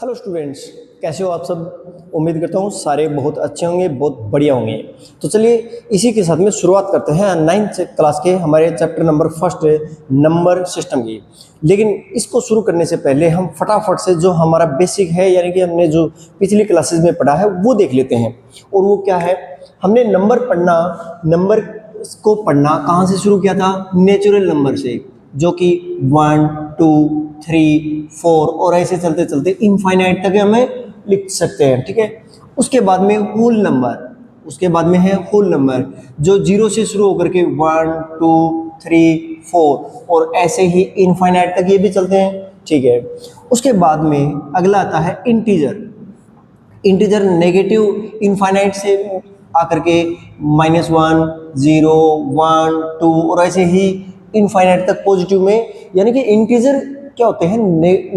Hello students, कैसे हो आप सब। उम्मीद करता हूँ सारे बहुत अच्छे होंगे, बहुत बढ़िया होंगे। तो चलिए इसी के साथ में शुरुआत करते हैं 9th क्लास के हमारे chapter number first number system की। लेकिन इसको शुरू करने से पहले हम फटाफट से जो हमारा बेसिक है, यानी कि हमने जो पिछली क्लासेस में पढ़ा है वो देख लेते हैं। और वो क्या है, हमने नंबर को पढ़ना कहाँ से शुरू किया था? नेचुरल नंबर से, जो कि 1 2 3 4 और ऐसे चलते चलते इनफाइनाइट तक हमें लिख सकते हैं। ठीक है। उसके बाद में होल नंबर, है होल नंबर जो 0 से शुरू होकर के 1 2 3 4 और ऐसे ही इनफाइनाइट तक ये भी चलते हैं। ठीक है। उसके बाद में अगला आता है इंटीजर नेगेटिव इनफाइनाइट से आकर के -1 0 1 2 और ऐसे ही इनफाइनाइट तक पॉजिटिव में, यानी कि इंटीजर क्या होते हैं,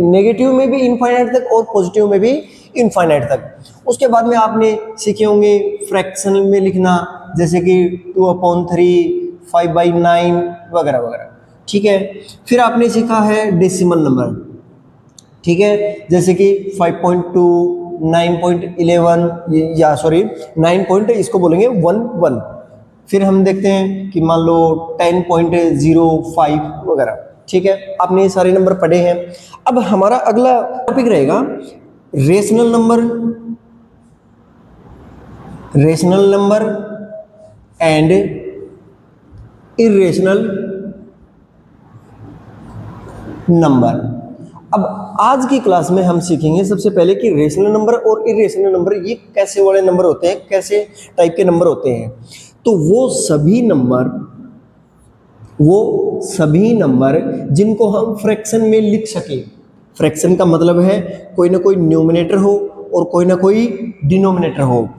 नेगेटिव में भी इनफाइनाइट तक और पॉजिटिव में भी इनफाइनाइट तक। उसके बाद में आपने सीखे होंगे फ्रैक्शन में लिखना, जैसे कि 2/3 5/9 वगैरह वगैरह। ठीक है। फिर आपने सीखा है डेसिमल नंबर। ठीक है। जैसे कि 5.2 9.11 या सॉरी 9 इसको बोलेंगे 11। फिर हम देखते हैं कि मान लो 10.05 वगैरह। ठीक है। आपने ये सारे नंबर पढ़े हैं। अब हमारा अगला टॉपिक रहेगा rational number and irrational number. अब आज की क्लास में हम सीखेंगे सबसे पहले कि रेशनल नंबर और इरेशनल नंबर ये कैसे वाले नंबर होते हैं, कैसे टाइप के नंबर होते हैं। तो वो सभी नंबर जिनको हम फ्रैक्शन में लिख सके। फ्रैक्शन का मतलब है कोई ना कोई न्यूमरेटर हो और कोई ना कोई डिनोमिनेटर हो।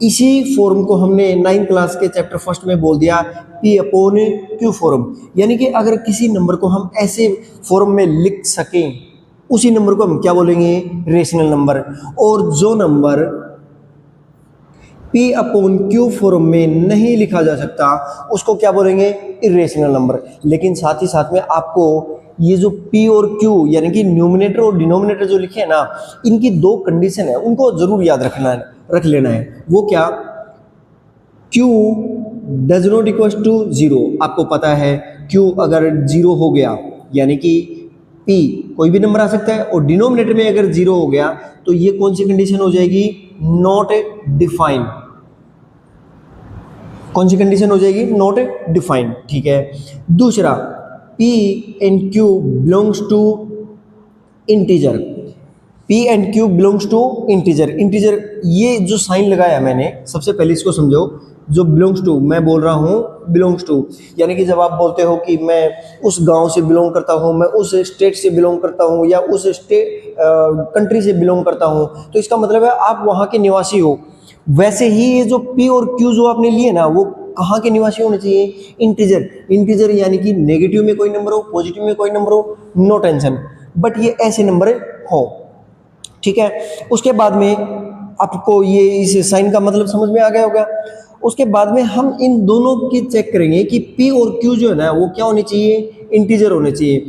इसी फॉर्म को हमने 9th क्लास के चैप्टर फर्स्ट में बोल दिया P/Q फॉर्म, यानी कि अगर किसी नंबर को हम ऐसे फॉर्म में लिख सकें उसी नंबर को हम क्या बोलेंगे? Rational number. और जो नंबर P/Q फॉर्म में नहीं लिखा जा सकता उसको क्या बोलेंगे? Irrational number. लेकिन साथ ही साथ में आपको ये जो P और Q यानी कि न्यूमरेटर और डिनोमिनेटर जो लिखे हैं ना, इनकी दो कंडीशन है, उनको जरूर याद रख लेना है। वो क्या? Q does not equal to 0। आपको पता है Q अगर 0 हो गया यानी कि P कोई भी नंबर आ सकता है, और डिनोमिनेटर में अगर 0 हो गया तो ये कौन सी कंडीशन हो जाएगी? Not defined. कौन सी कंडीशन हो जाएगी? Not defined. ठीक है। दूसरा P and Q belongs to integer. P and Q belongs to integer ये जो साइन लगाया मैंने, सबसे पहले इसको समझो। जो बिलोंग्स टू, मैं बोल रहा हूँ बिलोंग्स टू, यानी कि जब आप बोलते हो कि मैं उस गांव से बिलोंग करता हूँ, मैं उस स्टेट से बिलोंग करता हूँ, या उस कंट्री से बिलोंग करता हूँ, तो इसका मतलब है आप वहाँ के निवासी हो। वैसे ही ये जो P और Q जो आपने लिए ना, वो कहाँ के निवासी होने चाहिए? इंटीजर यानी कि नेगेटिव में कोई नंबर हो, पॉजिटिव में कोई नंबर हो, नो टेंशन, बट ये ऐसे नंबर हो। ठीक है। उसके बाद में आपको ये इस साइन का मतलब समझ में आ गया होगा। उसके बाद में हम इन दोनों की चेक करेंगे कि P और Q जो है ना वो क्या होने चाहिए? इंटीजर होने चाहिए।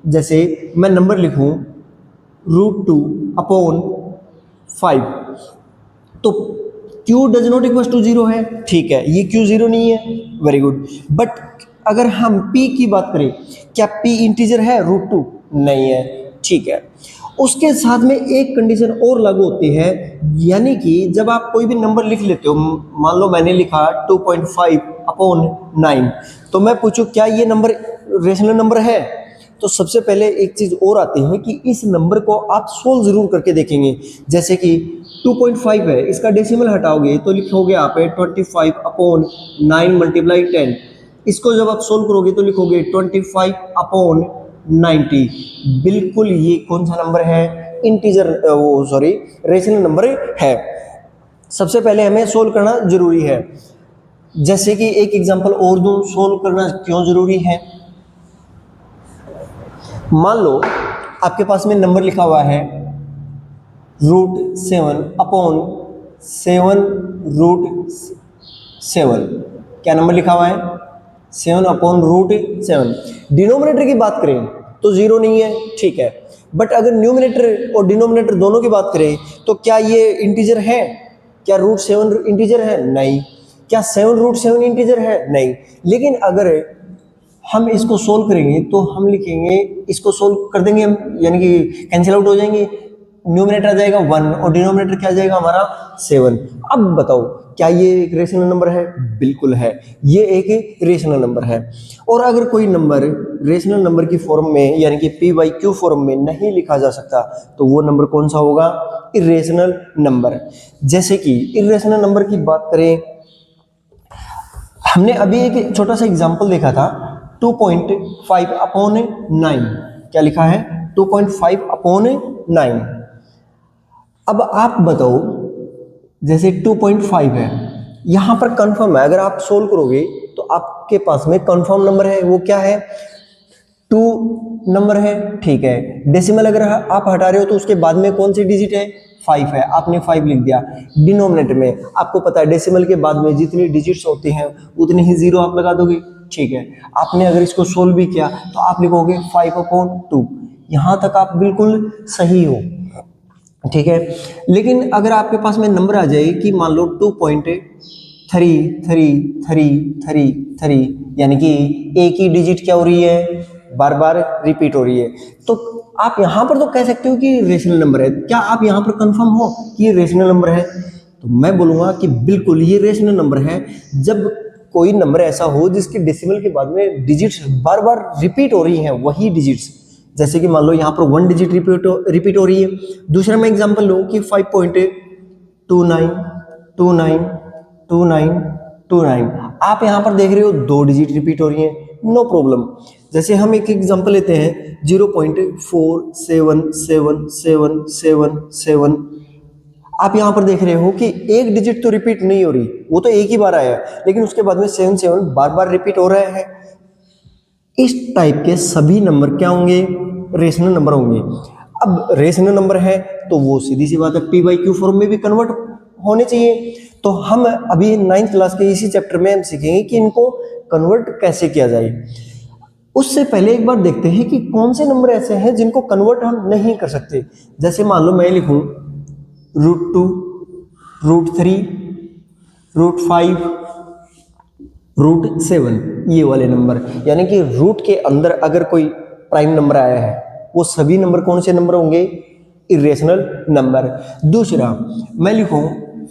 जैसे मैं नंबर लिखूं √2/5, तो Q does not equal to 0 है। ठीक है, ये Q 0 नहीं है, वेरी गुड। बट अगर हम P की बात करें, क्या P इंटीजर है? √2 नहीं है। ठीक है। उसके साथ में एक कंडीशन और लागू होती है, यानी कि जब आप कोई भी नंबर लिख लेते हो, मान लो मैंने लिखा 2.5/9, तो मैं पूछूं क्या ये नंबर रेशनल नंबर है? तो सबसे पहले एक चीज और आती है कि इस नंबर को आप सोल्व जरूर करके देखेंगे। जैसे कि 2.5 है, इसका डेसिमल हटाओगे तो लिखोगे आप 25/9 × 10। इसको जब आप सोल्व करोगे तो लिखोगे 25/90। बिल्कुल ये कौन सा नंबर है? इंटीजर, रेशनल नंबर है। सबसे पहले हमें सोल्व करना जरूरी है। जैसे कि एक एग्जांपल और दूं, सोल्व करना क्यों जरूरी है। मान लो आपके पास में नंबर लिखा हुआ है √7/7 क्या नंबर लिखा हुआ है? 7/7। डिनोमिनेटर की बात करें तो 0 नहीं है। ठीक है। बट अगर न्यूमरेटर और डिनोमिनेटर दोनों की बात करें तो क्या ये इंटीजर है? क्या रूट 7 इंटीजर है? नहीं। क्या 7 रूट 7 इंटीजर है? नहीं। लेकिन अगर हम इसको सोल्व करेंगे तो हम लिखेंगे, इसको सोल्व कर देंगे हम, यानी कि कैंसिल आउट हो जाएंगे, न्यूमरेटर आ जाएगा 1 और डिनोमिनेटर क्या आ जाएगा हमारा 7। अब बताओ क्या ये एक रेशनल नंबर है? बिल्कुल है, ये एक रेशनल नंबर है। और अगर कोई नंबर रेशनल नंबर की फॉर्म में यानी कि पी बाई क्यू फॉर्म में नहीं लिखा जा सकता तो वो नंबर कौन सा होगा? Irrational number. जैसे कि इरेशनल नंबर की बात करें, हमने अभी एक छोटा सा एग्जांपल देखा था 2.5 अपॉन 9। क्या लिखा है? 2.5 अपॉन 9। अब आप बताओ, जैसे 2.5 है, यहां पर कंफर्म है, अगर आप सोल्व करोगे तो आपके पास में कंफर्म नंबर है, वो क्या है? 2 नंबर है, ठीक है। डेसिमल अगर आप हटा रहे हो तो उसके बाद में कौन सी डिजिट है? 5 है, आपने 5 लिख दिया। डिनोमिनेटर में आपको पता है डेसिमल के बाद में जितनी डिजिट्स होती हैं उतनी ही जीरो आप लगा दोगे, ठीक है। आपने अगर इसको सोल्व भी किया तो आप लिखोगे 5/2। यहां तक आप बिल्कुल सही हो, ठीक है। लेकिन अगर आपके पास में नंबर आ जाए कि मान लो 2.333333, यानी कि एक ही डिजिट क्या हो रही है? बार बार रिपीट हो रही है, तो आप यहां पर तो कह सकते हो कि रेशनल नंबर है। क्या आप यहां पर कंफर्म हो कि ये रेशनल नंबर है? तो मैं बोलूंगा कि बिल्कुल ये रेशनल नंबर है जब कोई नंबर ऐसा हो जिसके डेसिमल के बाद में डिजिट्स बार बार रिपीट हो रही हैं, वही डिजिट्स। जैसे कि मान लो यहाँ पर 1 डिजिट रिपीट हो रही है। दूसरा मैं एग्जांपल लूँ कि 5.29292929। आप यहाँ पर देख रहे हो 2 डिजिट रिपीट हो रही हैं, नो प्रॉब्लम। जैसे हम एक एग्जांपल लेते हैं 0.477777। आप यहाँ पर देख रहे हो कि एक डिजिट तो रिपीट नहीं हो रही, वो तो एक ही बार आया है, लेकिन उसके बाद में 7 बार बार रिपीट हो रहे हैं। इस टाइप के सभी नंबर क्या होंगे? रेशनल नंबर होंगे। अब रेशनल नंबर है तो वो सीधी सी बात है पी बाई क्यू फॉर्म में भी कन्वर्ट होने चाहिए। तो हम अभी 9th क्लास के इसी चैप्टर में हम सीखेंगे कि इनको कन्वर्ट कैसे किया जाए। उससे पहले एक बार देखते हैं कि कौन से नंबर ऐसे हैं जिनको कन्वर्ट हम नहीं कर सकते। जैसे मान लो मैं लिखूं √2, √3, √5, √7, ये वाले नंबर, यानी कि रूट के अंदर अगर कोई प्राइम नंबर आया है वो सभी नंबर कौन से नंबर होंगे? Irrational number. दूसरा मैं लिखूं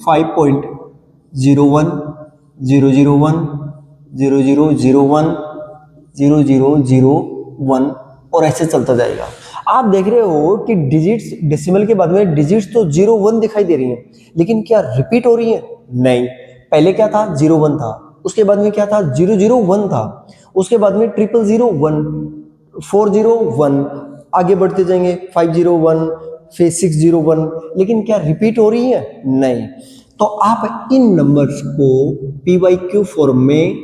5.010100010001 और ऐसे चलता जाएगा। आप देख रहे हो कि डिजिट्स डेसिमल के बाद में डिजिट्स तो 01 दिखाई दे रही हैं, लेकिन क्या रिपीट हो रही है? नहीं। पहले क्या था? 01 था, उसके बाद में क्या था? 001 था, उसके बाद में 0001, 401, आगे बढ़ते जाएंगे 501, फिर 601, लेकिन क्या रिपीट हो रही है? नहीं। तो आप इन नंबर्स को पी बाई क्यू फॉर्म में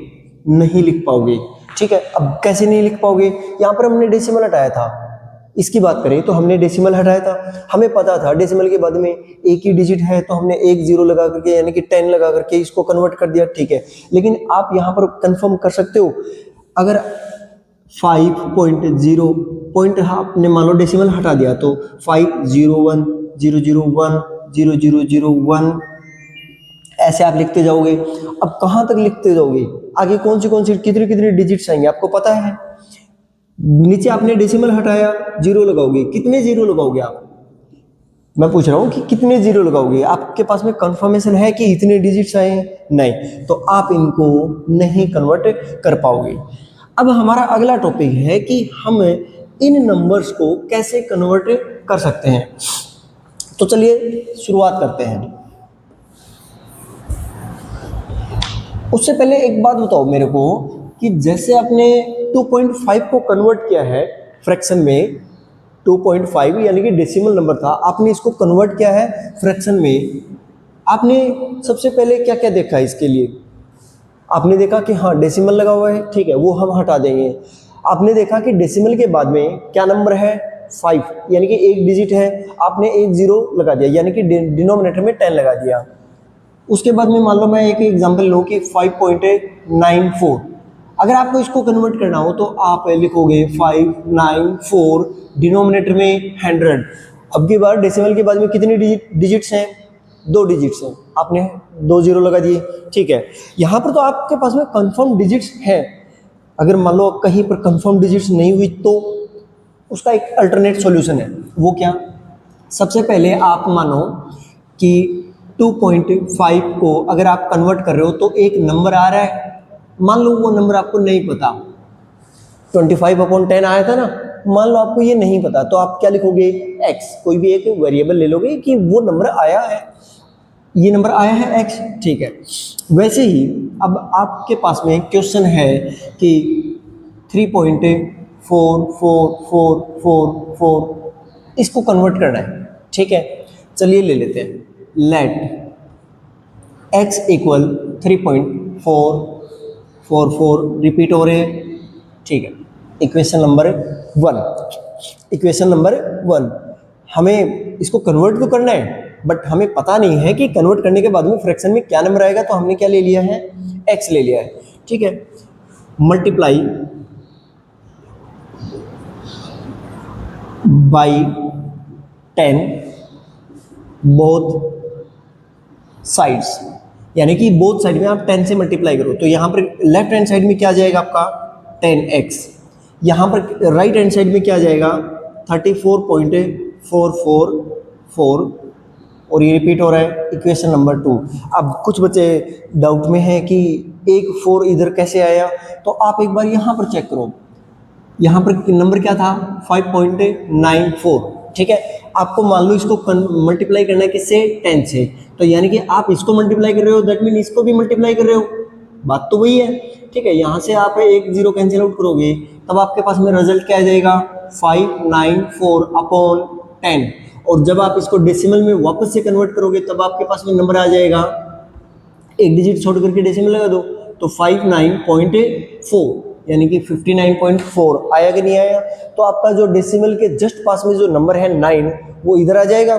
नहीं लिख पाओगे, ठीक है। अब कैसे नहीं लिख पाओगे? यहां पर हमने डेसिमल हटाया था, इसकी बात करें तो हमने डेसिमल हटाया था, हमें पता था डेसिमल के बाद में एक ही डिजिट है तो हमने एक जीरो लगा करके यानी कि 10 लगा करके इसको कन्वर्ट कर दिया, ठीक है। लेकिन आप यहाँ पर कंफर्म कर सकते हो, अगर 5.0 पॉइंट आपने मान लो डेसिमल हटा दिया तो 50100100001 ऐसे आप लिखते जाओगे। अब कहाँ तक लिखते जाओगे? आगे कौन सी कितनी कितनी डिजिट्स आएंगे आपको पता है। नीचे आपने डेसिमल हटाया, जीरो लगाओगे, कितने जीरो लगाओगे आप? मैं पूछ रहा हूं कि कितने जीरो लगाओगे? आपके पास में कंफर्मेशन है कि इतने डिजिट्स आए हैं? नहीं, तो आप इनको नहीं कन्वर्ट कर पाओगे। अब हमारा अगला टॉपिक है कि हम इन नंबर्स को कैसे कन्वर्ट कर सकते हैं। तो चलिए शुरुआत करते हैं। उससे पहले एक बात बताओ मेरे को कि जैसे आपने 2.5 को कन्वर्ट किया है फ्रैक्शन में, 2.5 यानी कि डेसिमल नंबर था, आपने इसको कन्वर्ट किया है फ्रैक्शन में। आपने सबसे पहले क्या क्या देखा इसके लिए? आपने देखा कि हाँ डेसिमल लगा हुआ है, ठीक है, वो हम हटा देंगे। आपने देखा कि डेसिमल के बाद में क्या नंबर है? 5, यानी कि एक डिजिट है, आपने एक जीरो लगा दिया यानी कि डिनोमिनेटर में 10 लगा दिया। उसके बाद में मान लो मैं एक एग्जांपल लूँ कि 5.94, अगर आपको इसको कन्वर्ट करना हो तो आप लिखोगे 594, डिनोमिनेटर में 100। अब की बार डेसिमल के बाद में कितने डिजिट्स हैं? 2 डिजिट्स हैं, आपने 2 जीरो लगा दिए, ठीक है। यहाँ पर तो आपके पास में कंफर्म डिजिट्स हैं। अगर मान लो कहीं पर कंफर्म डिजिट्स नहीं हुई तो उसका एक अल्टरनेट सॉल्यूशन है। वो क्या? सबसे पहले आप मानो कि 2.5 को अगर आप कन्वर्ट कर रहे हो तो एक नंबर आ रहा है, मान लो वो नंबर आपको नहीं पता, 25/10 आया था ना, मान लो आपको ये नहीं पता, तो आप क्या लिखोगे? x, कोई भी एक वेरिएबल ले लोगे कि वो नंबर आया है, ये नंबर आया है x, ठीक है। वैसे ही अब आपके पास में क्वेश्चन है कि 3.444444 इसको कन्वर्ट करना है, ठीक है। चलिए ले लेते हैं, लेट x इक्वल 3.444 रिपीट हो रहे हैं, ठीक है। इक्वेशन नंबर 1 हमें इसको कन्वर्ट तो करना है, बट हमें पता नहीं है कि कन्वर्ट करने के बाद में फ्रैक्शन में क्या नंबर आएगा, तो हमने क्या ले लिया है? x ले लिया है, ठीक है। मल्टीप्लाई बाई 10 बोथ साइड्स, यानी कि बोथ साइड में आप 10 से मल्टीप्लाई करो, तो यहाँ पर लेफ्ट हैंड साइड में क्या आ जाएगा आपका? 10x। यहाँ पर राइट हैंड साइड में क्या आ जाएगा? 34.444, और ये रिपीट हो रहा है। Equation number 2। अब कुछ बच्चे डाउट में हैं कि एक 4 इधर कैसे आया, तो आप एक बार यहाँ पर चेक करो, यहाँ पर नंबर क्या था? 5.94, ठीक है। आपको मान लो इसको मल्टीप्लाई करना है किससे? 10 से, तो यानी कि आप इसको मल्टीप्लाई कर रहे हो, दैट मीन इसको भी मल्टीप्लाई कर रहे हो, बात तो वही है, ठीक है। यहाँ से आप एक जीरो कैंसिल आउट करोगे, तब आपके पास में रिजल्ट क्या आ जाएगा? 594/10, और जब आप इसको डेसिमल में वापस से कन्वर्ट करोगे तब आपके पास में नंबर आ जाएगा, एक डिजिट छोड़ करके डेसिमल लगा दो, तो 59.4, यानी कि 59.4 आया कि नहीं आया? तो आपका जो डेसिमल के जस्ट पास में जो नंबर है 9, वो इधर आ जाएगा।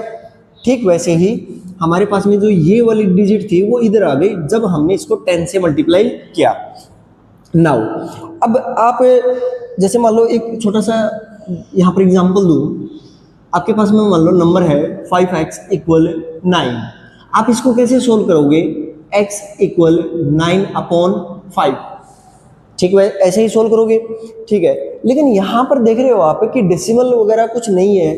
ठीक वैसे ही हमारे पास में जो ये वाली डिजिट थी वो इधर आ गई जब हमने इसको 10 से मल्टीप्लाई किया। नाउ अब आप जैसे मान लो एक छोटा सा यहाँ पर एग्जांपल दूँ, आपके पास में मान लो नंबर है 5x इक्वल 9, आप इसको कैसे सोल्व करोगे? x इक्वल 9/5, ठीक है, ऐसे ही सोल्व करोगे, ठीक है। लेकिन यहाँ पर देख रहे हो आप कि डेसिमल वगैरह कुछ नहीं है।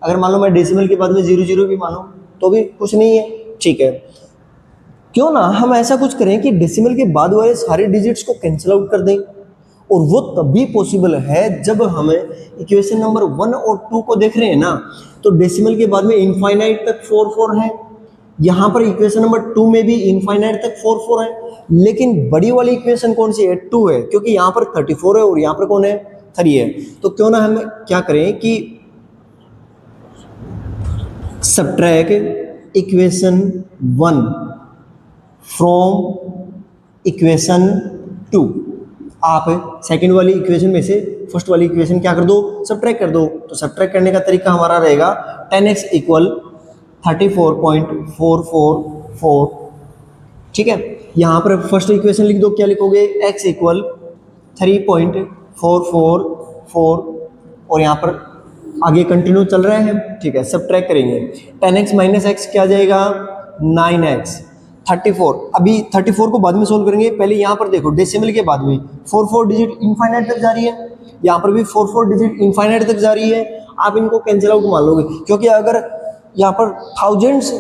अगर मान लो मैं डेसिमल के बाद में 0 भी मानो तो भी कुछ नहीं है, ठीक है। क्यों ना हम ऐसा कुछ करें कि डेसिमल के बाद वाले सारे डिजिट्स को कैंसिल आउट कर दें, और वो तभी पॉसिबल है जब हमें इक्वेशन नंबर 1 और 2 को देख रहे हैं ना, तो डेसिमल के बाद में इनफाइनाइट तक 4 है, यहाँ पर इक्वेशन नंबर 2 में भी इनफाइनाइट तक 4 है, लेकिन बड़ी वाली इक्वेशन कौन सी है? 2 है, क्योंकि यहाँ पर 34 है और यहाँ पर कौन है? 3 है। तो क्यों ना हम क्या करें कि सब्ट्रैक्ट इक्वेशन 1 फ्रॉम इक्वेशन 2। आप सेकंड वाली इक्वेशन में से फर्स्ट वाली इक्वेशन क्या कर दो? सब्ट्रैक्ट कर दो। तो सब्ट्रैक्ट करने का तरीका हमारा रहेगा 10x इक्वल 34.444, ठीक है। यहाँ पर फर्स्ट इक्वेशन लिख दो, क्या लिखोगे? x इक्वल 3.444, और यहाँ पर आगे कंटिन्यू चल रहा है, ठीक है। सब्ट्रैक्ट करेंगे, 10x माइनस x क्या आ जाएगा? 9x। 34, अभी 34 को बाद में सोल्व करेंगे, पहले यहाँ पर देखो डेसिमल के बाद में 4 डिजिट इनफाइनाइट तक जा रही है, यहाँ पर भी 4 डिजिट इनफाइनाइट तक जा रही है। आप इनको कैंसिल आउट मान लोगे, क्योंकि अगर यहाँ पर थाउजेंड्स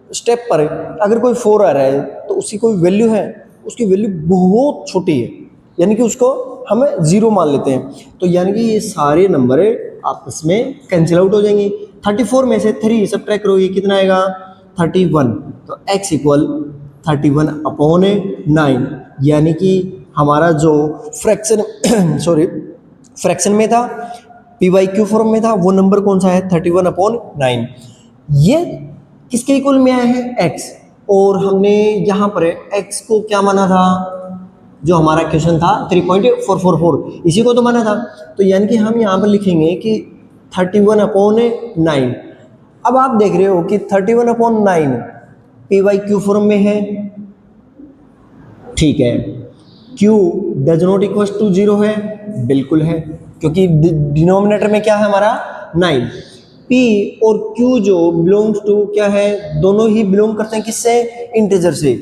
स्टेप पर अगर कोई 4 आ रहा है तो उसकी कोई वैल्यू है, उसकी वैल्यू बहुत छोटी है, यानी कि उसको हमें 0 मान लेते हैं। तो यानी कि ये सारे नंबर आपस में कैंसिल आउट हो जाएंगे। 34 में से 3 सब्ट्रैक्ट करोगे, कितना आएगा? 31। तो x इक्वल 31/9, यानी कि हमारा जो फ्रैक्शन फ्रैक्शन में था, PYQ फॉर्म में था, वो नंबर कौन सा है? 31/9। ये किसके इक्वल में आया है? x, और हमने यहाँ पर x को क्या माना था? जो हमारा क्वेश्चन था 3.444, इसी को तो माना था। तो यानी कि हम यहाँ पर लिखेंगे कि 31/9। अब आप देख रहे हो कि 31/9 PYQ फॉर्म में है, ठीक है। Q does not equal to 0 है, बिल्कुल है, क्योंकि डिनोमिनेटर में क्या है हमारा 9। पी और क्यू जो बिलोंग्स टू क्या है, दोनों ही बिलोंग करते हैं किससे, इंटीजर से,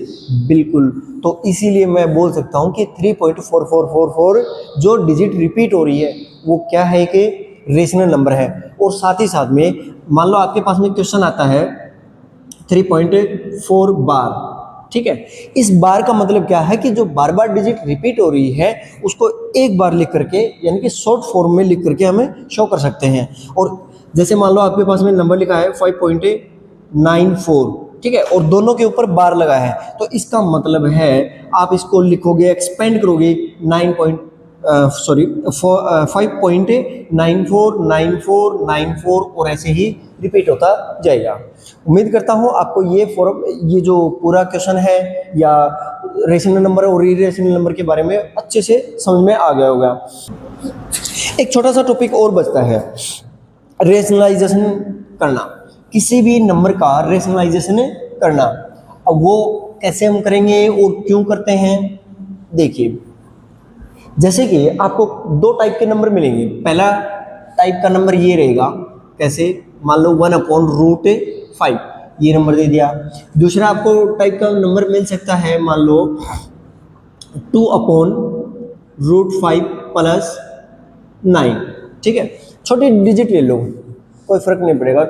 बिल्कुल। तो इसीलिए मैं बोल सकता हूँ कि 3.4444 जो डिजिट रिपीट हो रही है वो क्या है कि रेशनल नंबर है। और साथ ही साथ में मान लो आपके पास में क्वेश्चन आता है 3.4 बार, ठीक है, इस बार का मतलब क्या है कि जो बार बार डिजिट रिपीट हो रही है उसको एक बार लिख करके यानी कि शॉर्ट फॉर्म में लिख करके हमें शो कर सकते हैं। और जैसे मान लो आपके पास में नंबर लिखा है 5.94, ठीक है, और दोनों के ऊपर बार लगा है, तो इसका मतलब है आप इसको लिखोगे, एक्सपेंड करोगे 5.949494 और ऐसे ही रिपीट होता जाएगा। उम्मीद करता हूँ आपको ये जो पूरा क्वेश्चन है या रेशनल नंबर और इरेशनल नंबर के बारे में अच्छे से समझ में आ गया होगा। एक छोटा सा टॉपिक और बचता है, रेशनलाइजेशन करना, किसी भी नंबर का रेशनलाइजेशन करना। अब वो कैसे हम करेंगे और क्यों करते हैं, देखिए, जैसे कि आपको दो टाइप के नंबर मिलेंगे। पहला टाइप का नंबर ये रहेगा, कैसे, मान लो 1/√5 ये नंबर दे दिया। दूसरा आपको टाइप का नंबर मिल सकता है, मान लो 2/√5 + 9, ठीक है, छोटी डिजिट ले लो, कोई फर्क नहीं पड़ेगा,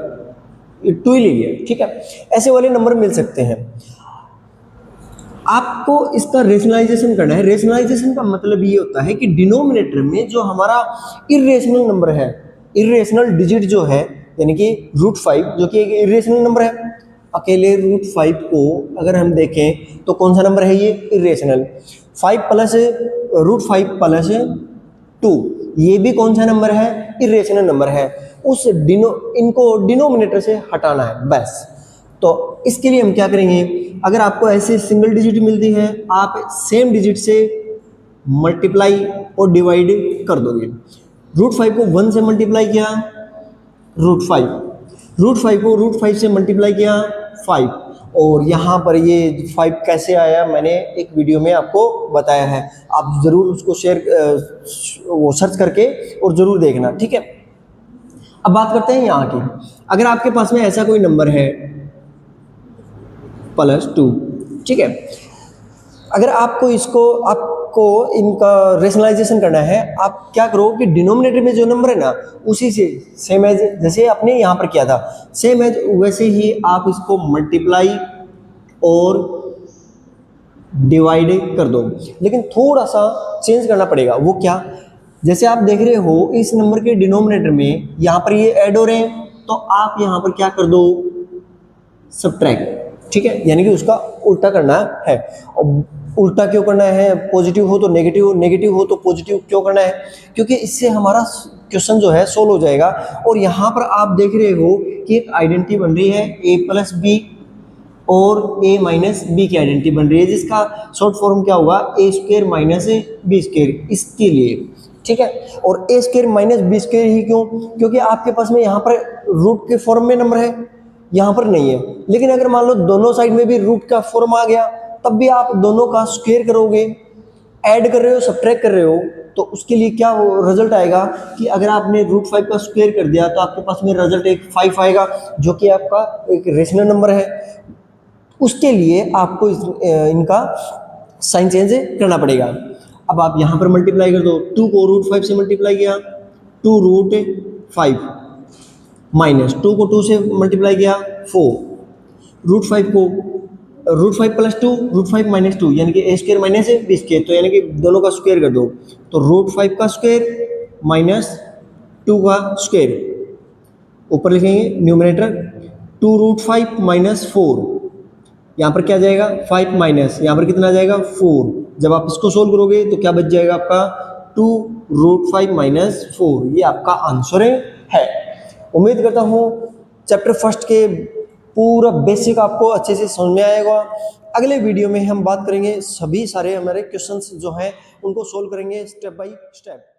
2 ही ले लिया, ठीक है। ऐसे वाले नंबर मिल सकते हैं। आपको इसका रेशनलाइजेशन करना है। रेशनलाइजेशन का मतलब ये होता है कि डिनोमिनेटर में जो हमारा इरेशनल नंबर है, इरेशनल डिजिट जो है, यानी कि √5 जो कि एक इरेशनल नंबर है, अकेले √5 को अगर हम देखें तो कौन सा नंबर है ये, इरेशनल। 5 + √5 + 2 ये भी कौन सा नंबर है, इरेशनल नंबर है। इनको डिनोमिनेटर से हटाना है बस। तो इसके लिए हम क्या करेंगे, अगर आपको ऐसे सिंगल डिजिट मिलती है, आप सेम डिजिट से मल्टीप्लाई और डिवाइड कर दोगे। √5 को 1 से मल्टीप्लाई किया, √5, √5 को √5 से मल्टीप्लाई किया 5, और यहाँ पर ये 5 कैसे आया मैंने एक वीडियो में आपको बताया है, आप ज़रूर उसको वो सर्च करके और ज़रूर देखना, ठीक है। अब बात करते हैं यहाँ की। अगर आपके पास में ऐसा कोई नंबर है +2, ठीक है, अगर आपको इनका रेशनलाइजेशन करना है, आप क्या करो कि डिनोमिनेटर में जो नंबर है ना, उसी से सेम एज जैसे आपने यहाँ पर किया था, सेम एज वैसे ही आप इसको मल्टीप्लाई और डिवाइड कर दो। लेकिन थोड़ा सा चेंज करना पड़ेगा, वो क्या, जैसे आप देख रहे हो इस नंबर के डिनोमिनेटर में यहाँ पर ये ऐड हो रहे हैं, तो आप यहाँ पर क्या कर दो, सब्ट्रैक्ट, ठीक है, यानी कि उसका उल्टा करना है। और उल्टा क्यों करना है, पॉजिटिव हो तो नेगेटिव, नेगेटिव हो तो पॉजिटिव क्यों करना है, क्योंकि इससे हमारा क्वेश्चन जो है सोल्व हो जाएगा। और यहाँ पर आप देख रहे हो कि एक आइडेंटिटी बन रही है a + b और a - b की आइडेंटिटी बन रही है, जिसका शॉर्ट फॉर्म क्या होगा, a² - b², इसके लिए, ठीक है। और a² - b² ही क्यों, क्योंकि आपके पास में यहाँ पर रूट के फॉर्म में नंबर है, यहाँ पर नहीं है। लेकिन अगर मान लो दोनों साइड में भी रूट का फॉर्म आ गया, तब भी आप दोनों का स्क्वायर करोगे, ऐड कर रहे हो, सब्ट्रैक्ट कर रहे हो, तो उसके लिए क्या रिजल्ट आएगा कि अगर आपने √5 का स्क्वायर कर दिया तो आपके पास में रिजल्ट एक 5 आएगा, जो कि आपका एक रेशनल नंबर है। उसके लिए आपको इनका साइन चेंज करना पड़ेगा। अब आप यहाँ पर मल्टीप्लाई कर दो, 2 को √5 से मल्टीप्लाई किया, 2√5 माइनस 2 को 2 से मल्टीप्लाई किया 4, √5 को √5 + 2, √5 - 2 यानी कि a² - b², तो यानी कि दोनों का स्क्वायर कर दो, तो √5 का स्क्वायर माइनस 2 का स्क्वायर, ऊपर लिखेंगे न्यूमरेटर 2√5 - 4, यहाँ पर क्या जाएगा 5 माइनस, यहाँ पर कितना जाएगा 4। जब आप इसको सोल्व करोगे तो क्या बच जाएगा आपका 2√5 - 4, ये आपका आंसर है। उम्मीद करता हूँ चैप्टर फर्स्ट के पूरा बेसिक आपको अच्छे से समझ में आएगा। अगले वीडियो में हम बात करेंगे, सभी सारे हमारे क्वेश्चंस जो हैं उनको सोल्व करेंगे स्टेप बाय स्टेप।